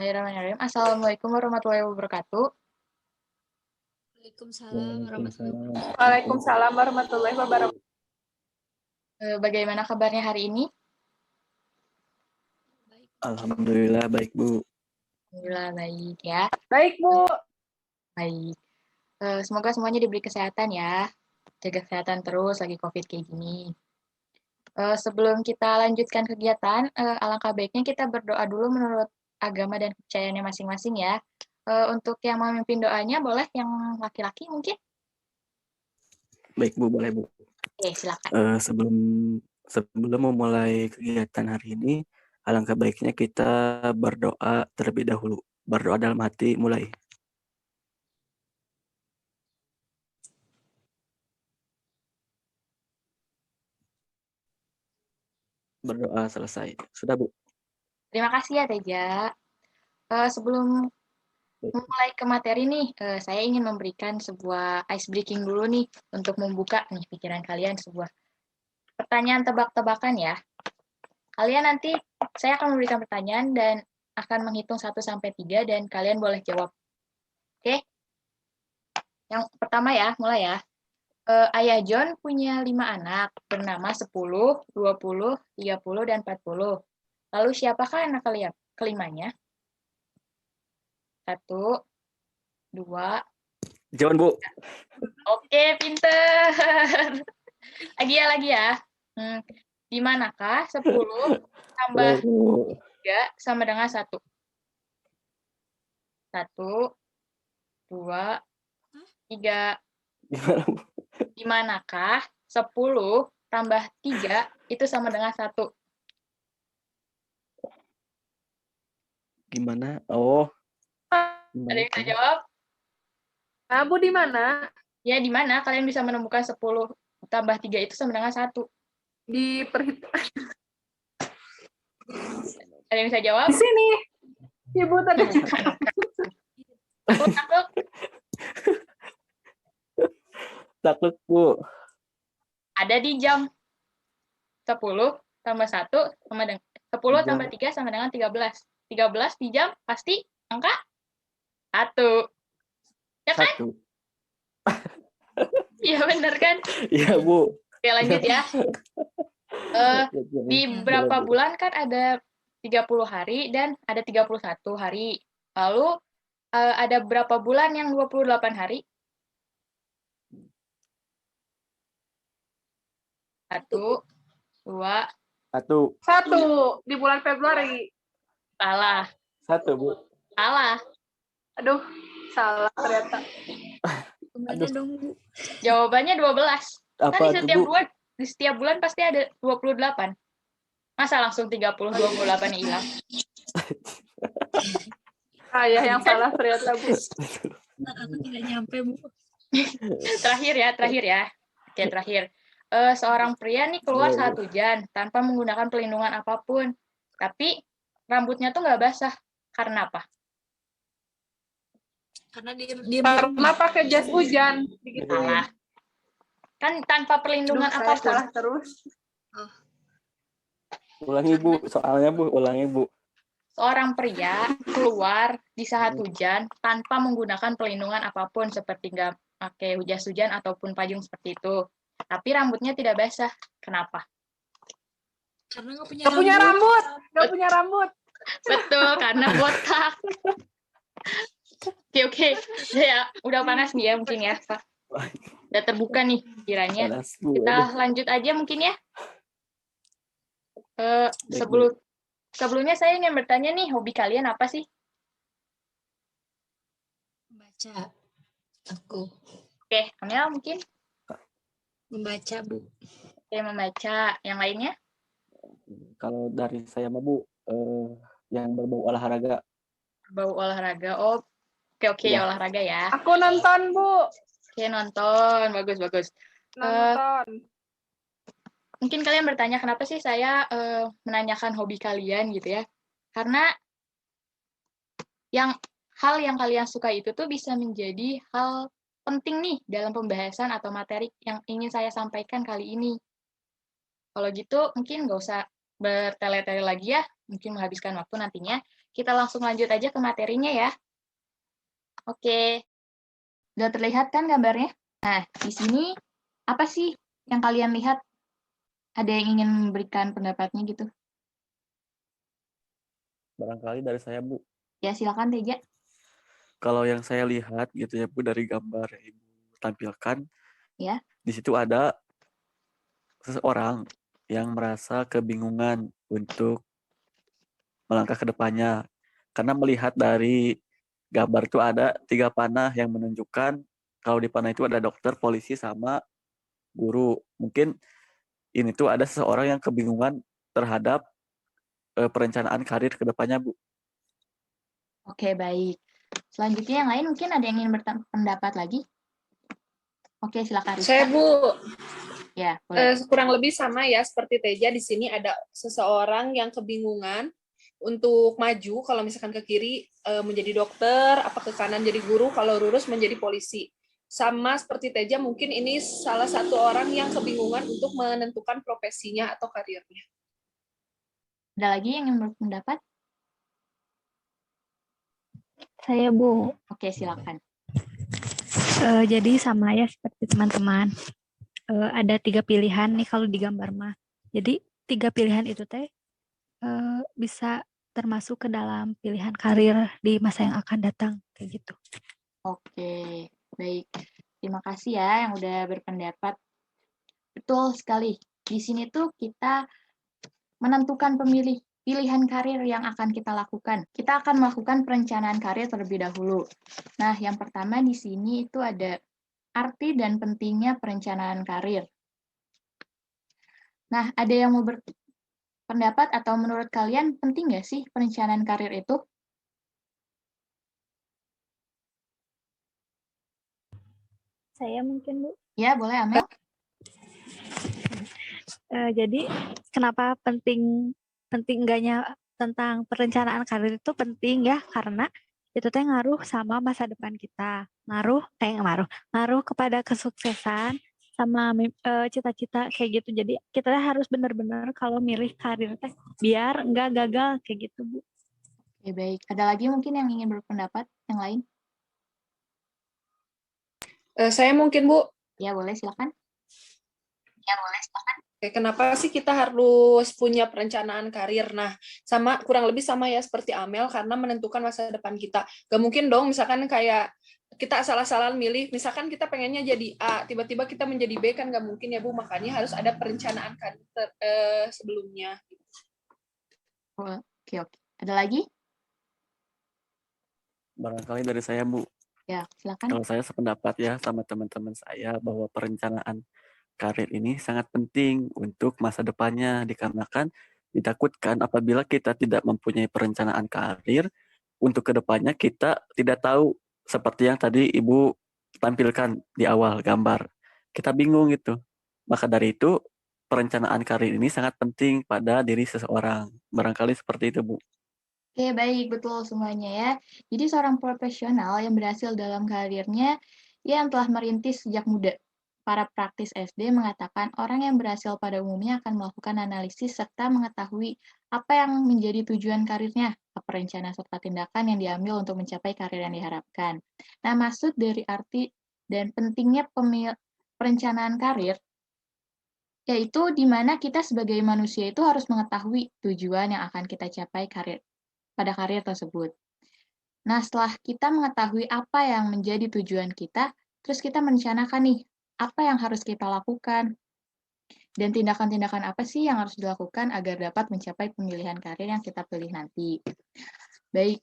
Bismillahirrahmanirrahim. Assalamualaikum warahmatullahi wabarakatuh. Waalaikumsalam warahmatullahi wabarakatuh. Bagaimana kabarnya hari ini? Alhamdulillah baik, Bu. Alhamdulillah baik ya. Baik, Bu. Baik. Semoga semuanya diberi kesehatan ya. Jaga kesehatan terus lagi COVID kayak gini. Sebelum kita lanjutkan kegiatan, alangkah baiknya kita berdoa dulu menurut agama dan kepercayaannya masing-masing ya. Untuk yang memimpin doanya boleh yang laki-laki mungkin? Baik, Bu, boleh, Bu. Oke, silakan. Sebelum memulai kegiatan hari ini, alangkah baiknya kita berdoa terlebih dahulu. Berdoa dalam hati, mulai. Berdoa selesai. Sudah, Bu? Terima kasih ya, Teja. Sebelum memulai ke materi nih, saya ingin memberikan sebuah ice breaking dulu nih untuk membuka nih pikiran kalian sebuah pertanyaan tebak-tebakan ya. Kalian nanti saya akan memberikan pertanyaan dan akan menghitung 1 sampai 3 dan kalian boleh jawab. Oke? Yang pertama ya, mulai ya. Ayah John punya 5 anak bernama 10, 20, 30, dan 40. Lalu siapakah anak kelimanya? 1, 2. John, Bu. Oke, pinter. Lagi ya. Di manakah 10 tambah 3 sama dengan 1? 1, 2, 3. Gimana, Bu? Di manakah 10 tambah 3 itu sama dengan 1? Gimana? Oh. Ada yang bisa jawab? Nah, Bu, di mana? Ya, di mana kalian bisa menemukan 10 tambah 3 itu sama dengan 1? Di perhitungan. Ada yang bisa jawab? Di sini. Ibu tadi. Takut. Takut, Bu. Ada di jam. 10 tambah 1 sama dengan 10 tambah 3 sama dengan 13. 13 di jam pasti angka 1. Ya kan? 1. Iya benar kan? Iya, Bu. Oke, lanjut ya. Di berapa bulan kan ada 30 hari dan ada 31 hari. Lalu ada berapa bulan yang 28 hari? 1, 2. 1 di bulan Februari. Salah. 1, Bu. Salah. Aduh, salah ternyata. Aduh. Jawabannya 12. Apa Kan di setiap bulan pasti ada 28. Masa langsung 30, 28 hilang? Ayah yang salah ternyata, Bu. Aku tidak nyampe, Bu. Terakhir ya. Oke, terakhir. Seorang pria nih keluar saat hujan tanpa menggunakan pelindungan apapun. Tapi rambutnya tuh nggak basah. Karena apa? Karena Karena pakai jas hujan. Salah. Kan tanpa perlindungan apapun. Salah terus. Ulangi, Bu. Soalnya, Bu. Ulangi, Bu. Seorang pria keluar di saat hujan tanpa menggunakan pelindungan apapun seperti nggak pakai jas hujan ataupun payung seperti itu. Tapi rambutnya tidak basah. Kenapa? Karena nggak punya rambut. Betul, karena botak. Oke. Ya, udah panas nih ya mungkin ya, Pak. Udah terbuka nih kiranya. Kita lanjut aja mungkin ya. Sebelumnya saya ingin bertanya nih, hobi kalian apa sih? Membaca. Aku. Oke, Amel mungkin? Membaca, Bu. Oke, membaca. Yang lainnya? Kalau dari saya mah, Bu, yang berbau olahraga. Berbau olahraga. Oh, oke, Ya. olahraga ya. Aku nonton, Bu. Oke, nonton. Bagus. Nonton. Mungkin kalian bertanya, kenapa sih saya menanyakan hobi kalian gitu ya? Karena hal yang kalian suka itu tuh bisa menjadi hal penting nih dalam pembahasan atau materi yang ingin saya sampaikan kali ini. Kalau gitu, mungkin nggak usah bertele-tele lagi ya, mungkin menghabiskan waktu nantinya. kita langsung lanjut aja ke materinya ya. Oke, udah terlihat kan gambarnya? Nah, di sini apa sih yang kalian lihat? Ada yang ingin memberikan pendapatnya gitu? Barangkali dari saya, Bu. Ya, silakan Teja. Kalau yang saya lihat gitu ya, Bu, dari gambar yang Ibu tampilkan, Ya. di situ ada seseorang yang merasa kebingungan untuk melangkah ke depannya. Karena melihat dari gambar itu ada 3 panah yang menunjukkan kalau di panah itu ada dokter, polisi, sama guru. Mungkin ini tuh ada seseorang yang kebingungan terhadap perencanaan karir ke depannya, Bu. Oke, baik. Selanjutnya yang lain mungkin ada yang ingin berpendapat lagi? Oke, silakan Rizka. Saya Bu, Ya, boleh. kurang lebih sama ya seperti Teja. Di sini ada seseorang yang kebingungan untuk maju kalau misalkan ke kiri menjadi dokter, apa ke kanan jadi guru, kalau lurus menjadi polisi. Sama seperti Teja, mungkin ini salah satu orang yang kebingungan untuk menentukan profesinya atau karirnya. Ada lagi yang ingin berpendapat? Saya Bu. Oke, silakan. Jadi sama ya seperti teman-teman. Ada 3 pilihan nih kalau digambar mah. Jadi 3 pilihan itu teh bisa termasuk ke dalam pilihan karir di masa yang akan datang kayak gitu. Oke, baik. Terima kasih ya yang udah berpendapat. Betul sekali. Di sini tuh kita menentukan pilihan karir yang akan kita lakukan. Kita akan melakukan perencanaan karir terlebih dahulu. Nah, yang pertama di sini itu ada arti dan pentingnya perencanaan karir. Nah, ada yang mau berpendapat atau menurut kalian penting nggak sih perencanaan karir itu? Saya mungkin Bu. Ya, boleh Amel. Jadi kenapa penting enggaknya tentang perencanaan karir itu penting ya, karena itu teh ngaruh sama masa depan kita, ngaruh kepada kesuksesan sama cita-cita kayak gitu. Jadi kita harus benar-benar kalau milih karir teh biar enggak gagal kayak gitu Bu. Oke, baik. Ada lagi mungkin yang ingin berpendapat yang lain? Saya mungkin Bu, Ya, boleh silakan. kenapa sih kita harus punya perencanaan karir? Nah, kurang lebih sama ya seperti Amel, karena menentukan masa depan kita. Gak mungkin dong, misalkan kayak kita asal-asalan milih, misalkan kita pengennya jadi A, tiba-tiba kita menjadi B, kan gak mungkin ya Bu, makanya harus ada perencanaan karir sebelumnya. Oke. Ada lagi? Barangkali dari saya, Bu. Ya, silakan. Kalau saya sependapat ya sama teman-teman saya bahwa perencanaan karir ini sangat penting untuk masa depannya, dikarenakan ditakutkan apabila kita tidak mempunyai perencanaan karir untuk kedepannya, kita tidak tahu seperti yang tadi Ibu tampilkan di awal gambar. Kita bingung gitu. Maka dari itu perencanaan karir ini sangat penting pada diri seseorang. Barangkali seperti itu, Bu. Oke, baik. Betul semuanya ya. Jadi seorang profesional yang berhasil dalam karirnya, yang telah merintis sejak muda. Para praktis SD mengatakan orang yang berhasil pada umumnya akan melakukan analisis serta mengetahui apa yang menjadi tujuan karirnya, apa rencana serta tindakan yang diambil untuk mencapai karir yang diharapkan. Nah, maksud dari arti dan pentingnya perencanaan karir, yaitu di mana kita sebagai manusia itu harus mengetahui tujuan yang akan kita capai pada karir tersebut. Nah, setelah kita mengetahui apa yang menjadi tujuan kita, terus kita merencanakan nih, apa yang harus kita lakukan, dan tindakan-tindakan apa sih yang harus dilakukan agar dapat mencapai pemilihan karir yang kita pilih nanti. Baik,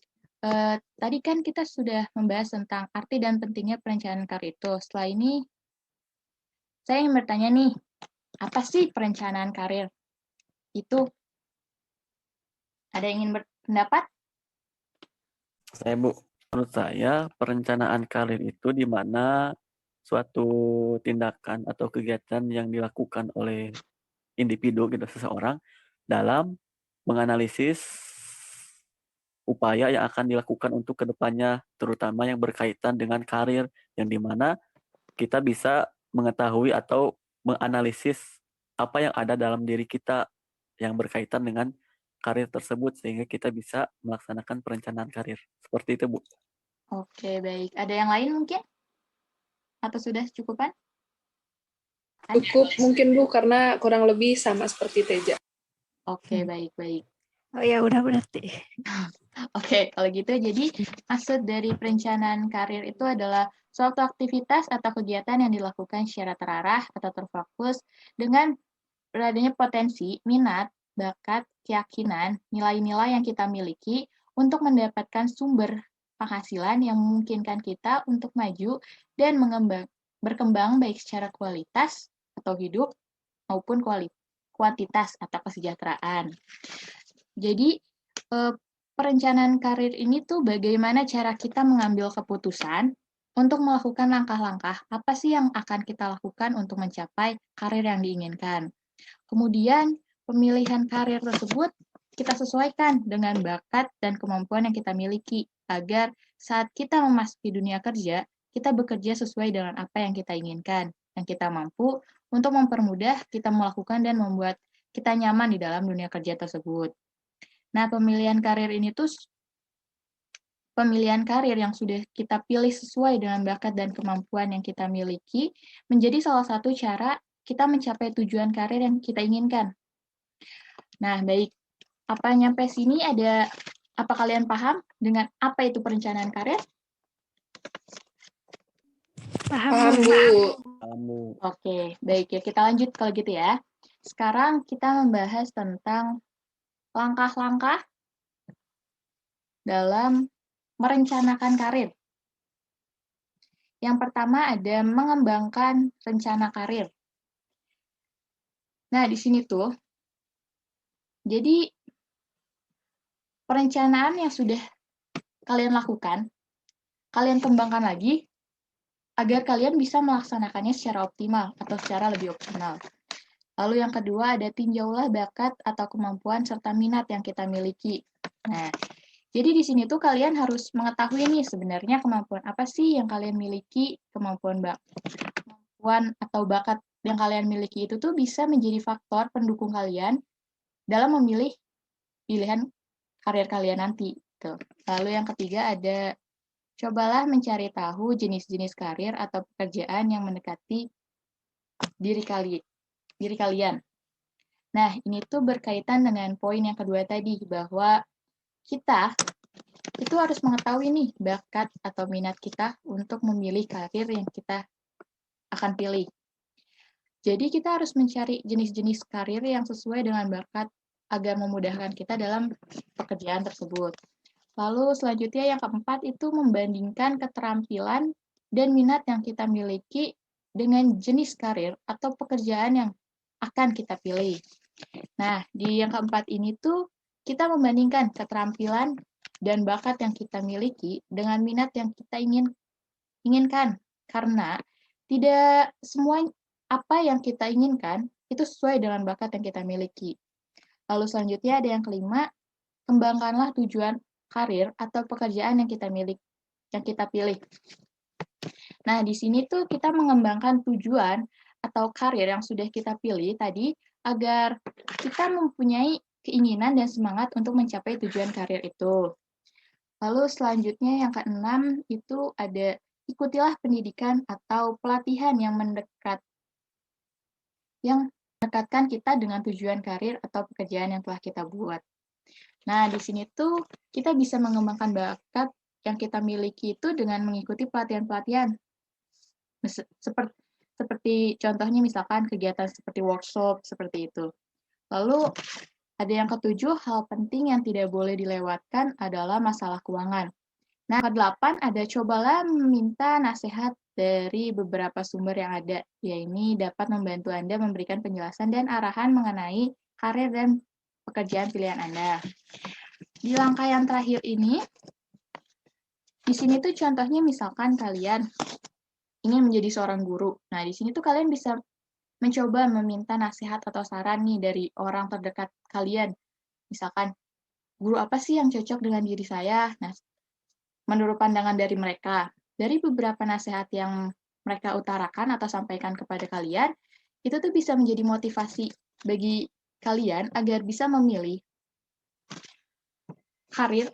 tadi kan kita sudah membahas tentang arti dan pentingnya perencanaan karir itu. Setelah ini, saya ingin bertanya nih, apa sih perencanaan karir itu? Ada yang ingin berpendapat? Saya, Bu, menurut saya perencanaan karir itu di mana suatu tindakan atau kegiatan yang dilakukan oleh individu gitu, seseorang dalam menganalisis upaya yang akan dilakukan untuk kedepannya, terutama yang berkaitan dengan karir, yang dimana kita bisa mengetahui atau menganalisis apa yang ada dalam diri kita yang berkaitan dengan karir tersebut sehingga kita bisa melaksanakan perencanaan karir. Seperti itu, Bu. Oke, baik. Ada yang lain mungkin? Atau sudah cukupan? Ada? Cukup mungkin Bu, karena kurang lebih sama seperti Teja. Oke, baik-baik. Oh ya udah berarti. Oke, kalau gitu jadi maksud dari perencanaan karir itu adalah suatu aktivitas atau kegiatan yang dilakukan secara terarah atau terfokus dengan beradanya potensi, minat, bakat, keyakinan, nilai-nilai yang kita miliki untuk mendapatkan sumber penghasilan yang memungkinkan kita untuk maju dan berkembang baik secara kualitas atau hidup maupun kuantitas atau kesejahteraan. Jadi, perencanaan karir ini tuh bagaimana cara kita mengambil keputusan untuk melakukan langkah-langkah apa sih yang akan kita lakukan untuk mencapai karir yang diinginkan. Kemudian, pemilihan karir tersebut kita sesuaikan dengan bakat dan kemampuan yang kita miliki, agar saat kita memasuki dunia kerja, kita bekerja sesuai dengan apa yang kita inginkan, yang kita mampu untuk mempermudah kita melakukan dan membuat kita nyaman di dalam dunia kerja tersebut. Nah, pemilihan karir ini tuh pemilihan karir yang sudah kita pilih sesuai dengan bakat dan kemampuan yang kita miliki menjadi salah satu cara kita mencapai tujuan karir yang kita inginkan. Nah, baik. Apa nyampe sini apa kalian paham dengan apa itu perencanaan karir? Paham Bu. Kamu. Oke, baik ya. Kita lanjut kalau gitu ya. Sekarang kita membahas tentang langkah-langkah dalam merencanakan karir. Yang pertama ada mengembangkan rencana karir. Nah, di sini tuh, jadi perencanaan yang sudah kalian lakukan, kalian kembangkan lagi agar kalian bisa melaksanakannya secara optimal atau secara lebih optimal. Lalu yang kedua ada tinjaulah bakat atau kemampuan serta minat yang kita miliki. Nah, jadi di sini tuh kalian harus mengetahui nih sebenarnya kemampuan apa sih yang kalian miliki, kemampuan atau bakat yang kalian miliki itu tuh bisa menjadi faktor pendukung kalian dalam memilih pilihan karir kalian nanti. Tuh. Lalu yang ketiga ada cobalah mencari tahu jenis-jenis karir atau pekerjaan yang mendekati diri kalian. Nah, ini tuh berkaitan dengan poin yang kedua tadi, bahwa kita itu harus mengetahui nih bakat atau minat kita untuk memilih karir yang kita akan pilih. Jadi kita harus mencari jenis-jenis karir yang sesuai dengan bakat agar memudahkan kita dalam pekerjaan tersebut. Lalu selanjutnya yang keempat itu membandingkan keterampilan dan minat yang kita miliki dengan jenis karir atau pekerjaan yang akan kita pilih. Nah, di yang keempat ini tuh kita membandingkan keterampilan dan bakat yang kita miliki dengan minat yang kita inginkan. Karena tidak semua apa yang kita inginkan itu sesuai dengan bakat yang kita miliki. Lalu selanjutnya ada yang kelima, kembangkanlah tujuan karir atau pekerjaan yang kita pilih. Nah, di sini tuh kita mengembangkan tujuan atau karir yang sudah kita pilih tadi agar kita mempunyai keinginan dan semangat untuk mencapai tujuan karir itu. Lalu selanjutnya yang keenam itu ada ikutilah pendidikan atau pelatihan yang mendekatkan kita dengan tujuan karir atau pekerjaan yang telah kita buat. Nah, di sini tuh kita bisa mengembangkan bakat yang kita miliki itu dengan mengikuti pelatihan-pelatihan. Seperti contohnya misalkan kegiatan seperti workshop, seperti itu. Lalu ada yang ketujuh, hal penting yang tidak boleh dilewatkan adalah masalah keuangan. Nah, kedelapan ada cobalah meminta nasihat dari beberapa sumber yang ada. Ya, ini dapat membantu Anda memberikan penjelasan dan arahan mengenai karir dan pekerjaan pilihan Anda. Di langkah yang terakhir ini, di sini tuh contohnya misalkan kalian ingin menjadi seorang guru. Nah, di sini tuh kalian bisa mencoba meminta nasihat atau saran nih dari orang terdekat kalian. Misalkan, guru apa sih yang cocok dengan diri saya? Nah, menurut pandangan dari mereka, dari beberapa nasihat yang mereka utarakan atau sampaikan kepada kalian, itu tuh bisa menjadi motivasi bagi kalian agar bisa memilih karir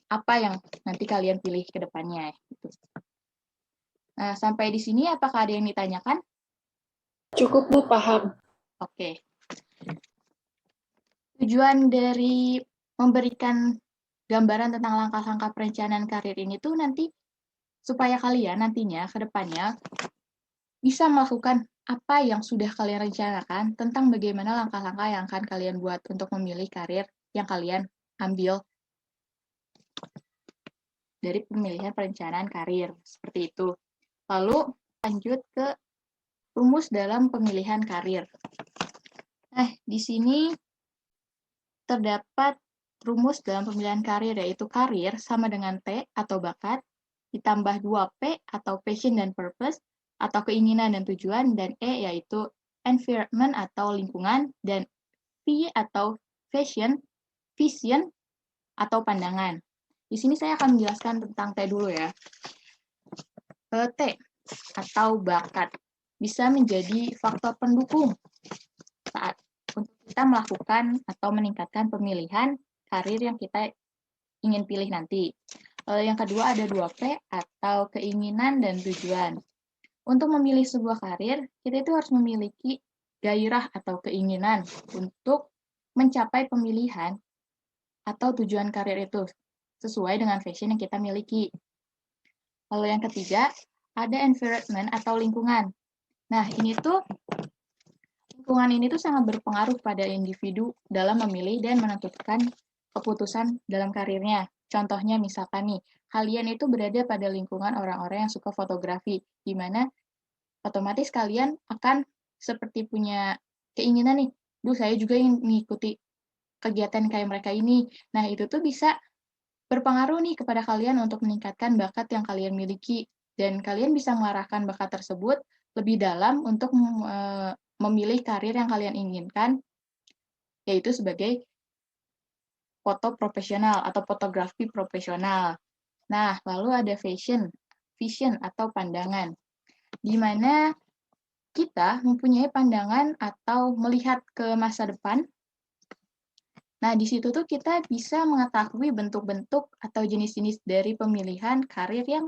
apa yang nanti kalian pilih ke depannya. Gitu. Nah, sampai di sini apakah ada yang ditanyakan? Cukup Bu, paham. Oke. Tujuan dari memberikan gambaran tentang langkah-langkah perencanaan karir ini tuh nanti supaya kalian nantinya ke depannya bisa melakukan apa yang sudah kalian rencanakan tentang bagaimana langkah-langkah yang akan kalian buat untuk memilih karir yang kalian ambil dari pemilihan perencanaan karir. Seperti itu. Lalu lanjut ke rumus dalam pemilihan karir. Nah, di sini terdapat rumus dalam pemilihan karir, yaitu karir sama dengan T atau bakat, ditambah 2P atau passion dan purpose, atau keinginan dan tujuan, dan E yaitu environment atau lingkungan, dan V atau vision atau pandangan. Di sini saya akan menjelaskan tentang T dulu ya. T atau bakat bisa menjadi faktor pendukung saat untuk kita melakukan atau meningkatkan pemilihan karir yang kita ingin pilih nanti. Lalu yang kedua ada 2P atau keinginan dan tujuan. Untuk memilih sebuah karir, kita itu harus memiliki gairah atau keinginan untuk mencapai pemilihan atau tujuan karir itu sesuai dengan passion yang kita miliki. Lalu yang ketiga, ada environment atau lingkungan. Nah, lingkungan ini tuh sangat berpengaruh pada individu dalam memilih dan menentukan keputusan dalam karirnya. Contohnya misalkan nih, kalian itu berada pada lingkungan orang-orang yang suka fotografi, di mana otomatis kalian akan seperti punya keinginan nih, saya juga ingin mengikuti kegiatan kayak mereka ini. Nah, itu tuh bisa berpengaruh nih kepada kalian untuk meningkatkan bakat yang kalian miliki. Dan kalian bisa mengarahkan bakat tersebut lebih dalam untuk memilih karir yang kalian inginkan, yaitu sebagai foto profesional atau fotografi profesional. Nah, lalu ada vision atau pandangan, di mana kita mempunyai pandangan atau melihat ke masa depan. Nah, di situ tuh kita bisa mengetahui bentuk-bentuk atau jenis-jenis dari pemilihan karir yang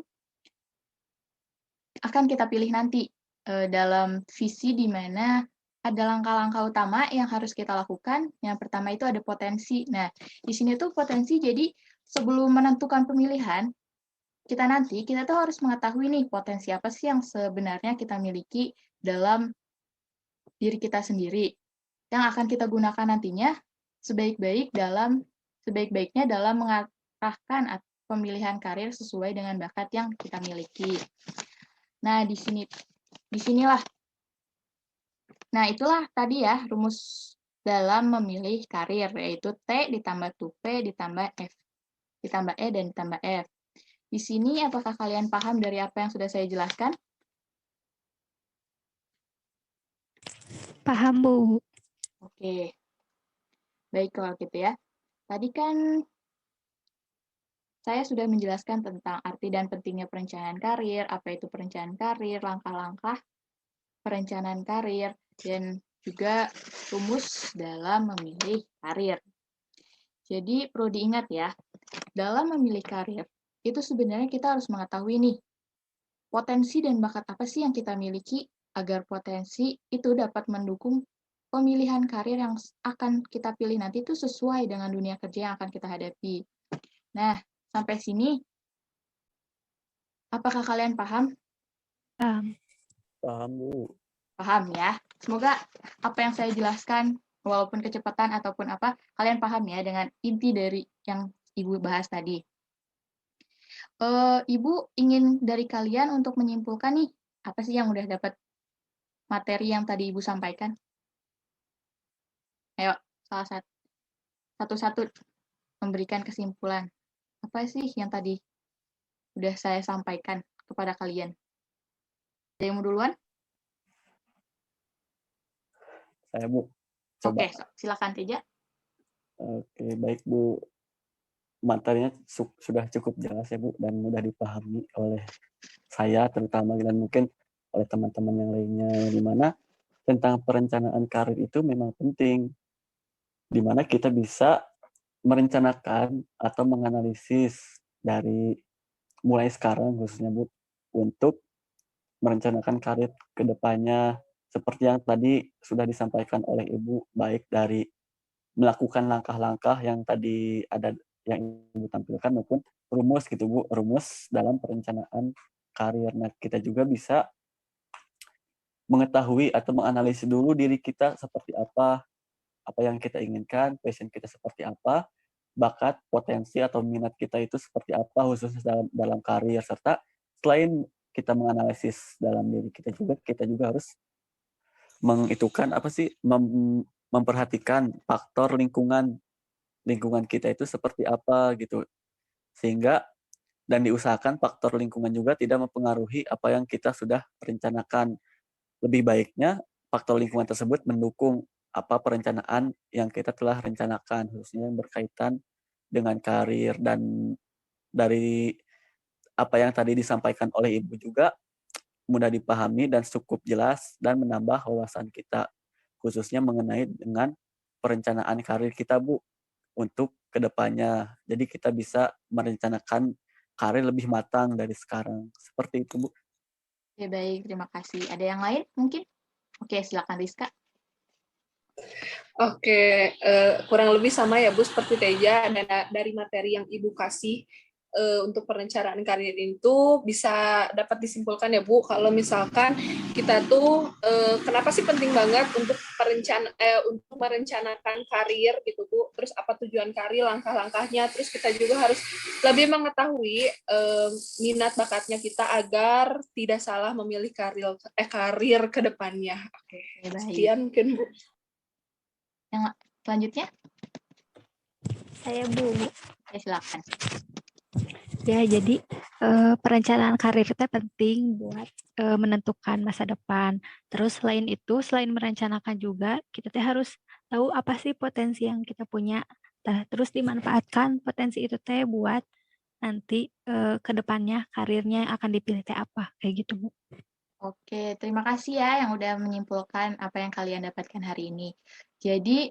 akan kita pilih nanti dalam visi di mana ada langkah-langkah utama yang harus kita lakukan. Yang pertama itu ada potensi. Nah, di sini tuh potensi, jadi sebelum menentukan pemilihan, kita tuh harus mengetahui nih potensi apa sih yang sebenarnya kita miliki dalam diri kita sendiri, yang akan kita gunakan nantinya sebaik-baiknya dalam mengarahkan pemilihan karir sesuai dengan bakat yang kita miliki. Nah, disinilah. Nah, itulah tadi ya rumus dalam memilih karir, yaitu T ditambah 2P ditambah F, ditambah E dan ditambah F. Di sini apakah kalian paham dari apa yang sudah saya jelaskan? Paham, Bu. Oke. Baik kalau gitu ya. Tadi kan saya sudah menjelaskan tentang arti dan pentingnya perencanaan karir, apa itu perencanaan karir, langkah-langkah perencanaan karir, dan juga rumus dalam memilih karir. Jadi perlu diingat ya, dalam memilih karir, itu sebenarnya kita harus mengetahui nih, potensi dan bakat apa sih yang kita miliki agar potensi itu dapat mendukung pemilihan karir yang akan kita pilih nanti itu sesuai dengan dunia kerja yang akan kita hadapi. Nah, sampai sini, apakah kalian paham? Paham, Bu. Paham ya. Semoga apa yang saya jelaskan, walaupun kecepatan ataupun apa, kalian paham ya dengan inti dari yang Ibu bahas tadi. Ibu ingin dari kalian untuk menyimpulkan nih, apa sih yang udah dapat materi yang tadi Ibu sampaikan? Ayo, salah satu-satu memberikan kesimpulan. Apa sih yang tadi udah saya sampaikan kepada kalian? Ada yang mau duluan? Saya, Bu. Coba. Oke, silakan Teja. Oke, baik, Bu. Materinya sudah cukup jelas ya, Bu, dan mudah dipahami oleh saya terutama dan mungkin oleh teman-teman yang lainnya, di mana tentang perencanaan karir itu memang penting, di mana kita bisa merencanakan atau menganalisis dari mulai sekarang khususnya Bu, untuk merencanakan karir ke depannya seperti yang tadi sudah disampaikan oleh Ibu, baik dari melakukan langkah-langkah yang tadi ada yang Ibu tampilkan maupun rumus gitu Bu, rumus dalam perencanaan karir. Nah, kita juga bisa mengetahui atau menganalisis dulu diri kita seperti apa yang kita inginkan, passion kita seperti apa, bakat, potensi atau minat kita itu seperti apa khususnya dalam dalam karir, serta selain kita menganalisis dalam diri kita juga harus mengitukan apa sih memperhatikan faktor lingkungan kita itu seperti apa gitu, sehingga dan diusahakan faktor lingkungan juga tidak mempengaruhi apa yang kita sudah rencanakan. Lebih baiknya faktor lingkungan tersebut mendukung apa perencanaan yang kita telah rencanakan, khususnya yang berkaitan dengan karir. Dan dari apa yang tadi disampaikan oleh Ibu juga mudah dipahami dan cukup jelas dan menambah wawasan kita, khususnya mengenai dengan perencanaan karir kita, Bu, untuk kedepannya. Jadi kita bisa merencanakan karir lebih matang dari sekarang. Seperti itu, Bu. Oke, baik. Terima kasih. Ada yang lain mungkin? Oke, silakan Rizka. Oke, kurang lebih sama ya Bu, seperti Teja. Dan dari materi yang Ibu kasih untuk perencanaan karir itu bisa dapat disimpulkan ya Bu, kalau misalkan kita tuh kenapa sih penting banget untuk untuk merencanakan karir gitu Bu, terus apa tujuan karir, langkah-langkahnya, terus kita juga harus lebih mengetahui minat bakatnya kita agar tidak salah memilih karir ke depannya. Oke, Baik. sekian mungkin Bu. Yang selanjutnya? Saya Bu. Ya, silakan. Ya, jadi perencanaan karir itu penting buat menentukan masa depan. Terus selain itu, selain merencanakan juga, kita teh harus tahu apa sih potensi yang kita punya. Nah, terus dimanfaatkan potensi itu teh buat nanti ke depannya karirnya yang akan dipilih teh apa, kayak gitu Bu. Oke, terima kasih ya yang udah menyimpulkan apa yang kalian dapatkan hari ini. Jadi,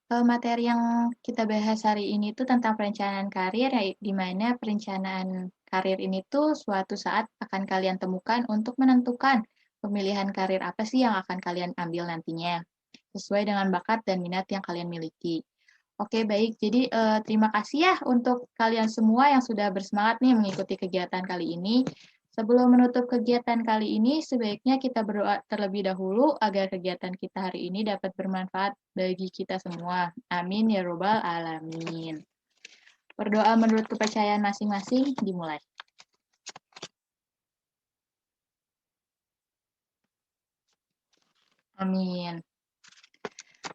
materi yang kita bahas hari ini tuh tentang perencanaan karir, ya, di mana perencanaan karir ini tuh suatu saat akan kalian temukan untuk menentukan pemilihan karir apa sih yang akan kalian ambil nantinya, sesuai dengan bakat dan minat yang kalian miliki. Oke, baik. Jadi, terima kasih ya untuk kalian semua yang sudah bersemangat nih mengikuti kegiatan kali ini. Sebelum menutup kegiatan kali ini, sebaiknya kita berdoa terlebih dahulu agar kegiatan kita hari ini dapat bermanfaat bagi kita semua. Amin ya robbal alamin. Berdoa menurut kepercayaan masing-masing dimulai. Amin.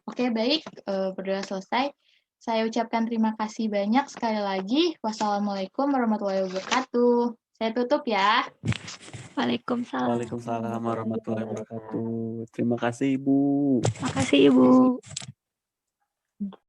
Oke, baik. Berdoa selesai. Saya ucapkan terima kasih banyak sekali lagi. Wassalamualaikum warahmatullahi wabarakatuh. Saya tutup ya. Waalaikumsalam. Waalaikumsalam warahmatullahi wabarakatuh. Terima kasih, Ibu. Makasih Ibu.